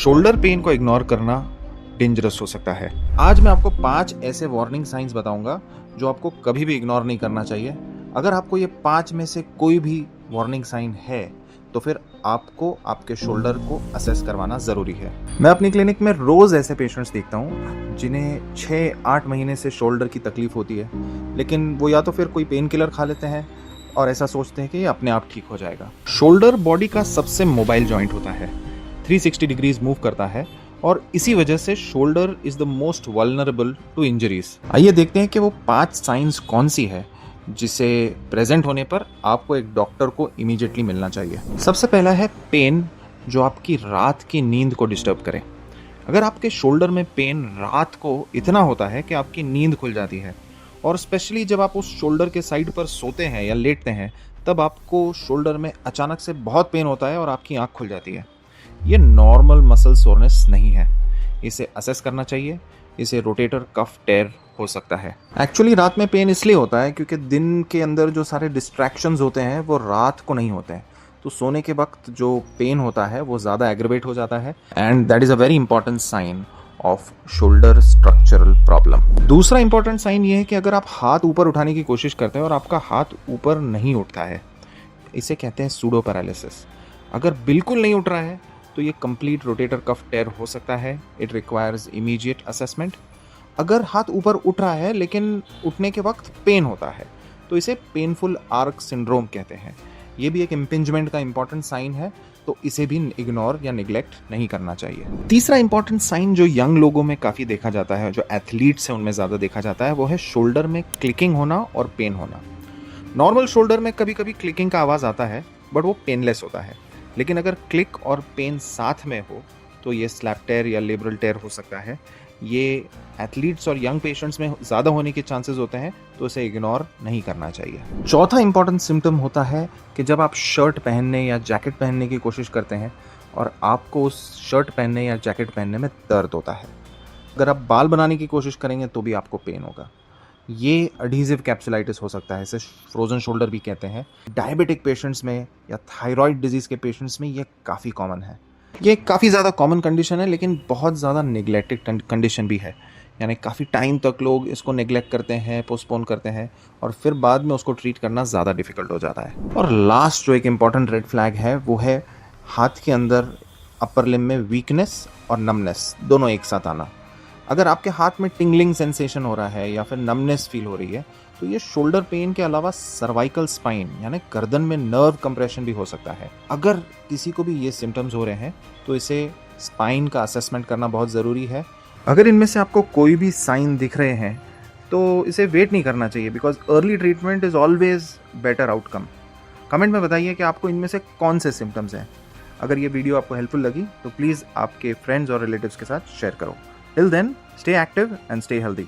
Shoulder pain को ignore करना dangerous हो सकता है। आज मैं आपको 5 ऐसे वार्निंग साइंस बताऊंगा जो आपको कभी भी इग्नोर नहीं करना चाहिए। अगर आपको ये 5 में से कोई भी वार्निंग साइन है तो फिर आपको आपके शोल्डर को असेस करवाना ज़रूरी है। मैं अपनी क्लिनिक में रोज़ ऐसे पेशेंट्स देखता हूँ जिन्हें 6-8 महीने से शोल्डर की तकलीफ होती है, लेकिन वो या तो फिर कोई पेन किलर खा लेते हैं और ऐसा सोचते हैं कि ये अपने आप ठीक हो जाएगा। शोल्डर बॉडी का सबसे मोबाइल जॉइंट होता है, 360 डिग्रीज मूव करता है और इसी वजह से shoulder is the most vulnerable to injuries. आइए देखते हैं कि वो 5 साइंस कौन सी है जिसे प्रेजेंट होने पर आपको एक डॉक्टर को इमीडिएटली मिलना चाहिए। सबसे पहला है पेन जो आपकी रात की नींद को डिस्टर्ब करे। अगर आपके शोल्डर में पेन रात को इतना होता है कि आपकी नींद खुल जाती है और स्पेशली जब आप उस शोल्डर के साइड पर सोते हैं या लेटते हैं तब आपको शोल्डर में अचानक से बहुत पेन होता है और आपकी आंख खुल जाती है, ये नॉर्मल मसल सोरनेस नहीं है। इसे असेस करना चाहिए। इसे रोटेटर कफ टेयर हो सकता है। एक्चुअली रात में पेन इसलिए होता है क्योंकि दिन के अंदर जो सारे डिस्ट्रैक्शंस होते हैं वो रात को नहीं होते हैं, तो सोने के वक्त जो पेन होता है वो ज़्यादा एग्रेवेट हो जाता है and that is a very important sign of shoulder structural problem. दूसरा इंपॉर्टेंट साइन ये है कि अगर आप हाथ ऊपर उठाने की कोशिश करते हैं और आपका हाथ ऊपर नहीं उठता है, इसे कहते हैं सूडो पैरालिसिस। अगर बिल्कुल नहीं उठ रहा है तो ये कंप्लीट रोटेटर कफ टेयर हो सकता है। It requires immediate assessment. अगर हाथ ऊपर उठ रहा है लेकिन उठने के वक्त पेन होता है तो इसे पेनफुल आर्क सिंड्रोम कहते हैं। ये भी एक इम्पिंजमेंट का इंपॉर्टेंट साइन है, तो इसे भी इग्नोर या निगलेक्ट नहीं करना चाहिए। तीसरा इंपॉर्टेंट साइन जो यंग लोगों में काफ़ी देखा जाता है, जो एथलीट्स हैं उनमें ज़्यादा देखा जाता है, वो है शोल्डर में क्लिकिंग होना और पेन होना। नॉर्मल शोल्डर में कभी कभी क्लिकिंग का आवाज़ आता है बट वो पेनलेस होता है, लेकिन अगर क्लिक और पेन साथ में हो तो ये स्लैप टेयर या लेब्रल टेयर हो सकता है। ये एथलीट्स और यंग पेशेंट्स में ज़्यादा होने के चांसेस होते हैं, तो इसे इग्नोर नहीं करना चाहिए। चौथा इंपॉर्टेंट सिम्टम होता है कि जब आप शर्ट पहनने या जैकेट पहनने की कोशिश करते हैं और आपको उस शर्ट पहनने या जैकेट पहनने में दर्द होता है। अगर आप बाल बनाने की कोशिश करेंगे तो भी आपको पेन होगा। ये एडहेसिव कैप्सुलाइटिस हो सकता है, इसे फ्रोजन शोल्डर भी कहते हैं। डायबिटिक पेशेंट्स में या थायराइड डिजीज़ के पेशेंट्स में ये काफ़ी कॉमन है। ये काफ़ी ज़्यादा कॉमन कंडीशन है लेकिन बहुत ज़्यादा निगलेक्टेड कंडीशन भी है, यानी काफ़ी टाइम तक लोग इसको निगलेक्ट करते हैं, पोस्टपोन करते हैं और फिर बाद में उसको ट्रीट करना ज़्यादा डिफिकल्ट हो जाता है। और लास्ट जो एक इम्पॉर्टेंट रेड फ्लैग है वो है हाथ के अंदर अपर लिम्ब में वीकनेस और नमनेस दोनों एक साथ आना। अगर आपके हाथ में टिंगलिंग सेंसेशन हो रहा है या फिर नमनेस फील हो रही है तो ये शोल्डर पेन के अलावा सर्वाइकल स्पाइन यानी गर्दन में नर्व कंप्रेशन भी हो सकता है। अगर किसी को भी ये सिम्टम्स हो रहे हैं तो इसे स्पाइन का असेसमेंट करना बहुत ज़रूरी है। अगर इनमें से आपको कोई भी साइन दिख रहे हैं तो इसे वेट नहीं करना चाहिए, because early treatment is always better outcome. Comment में बताइए कि आपको इनमें से कौन से सिम्टम्स हैं। अगर ये वीडियो आपको हेल्पफुल लगी तो प्लीज़ आपके फ्रेंड्स और रिलेटिव्स के साथ शेयर करो। Till then, stay active and stay healthy.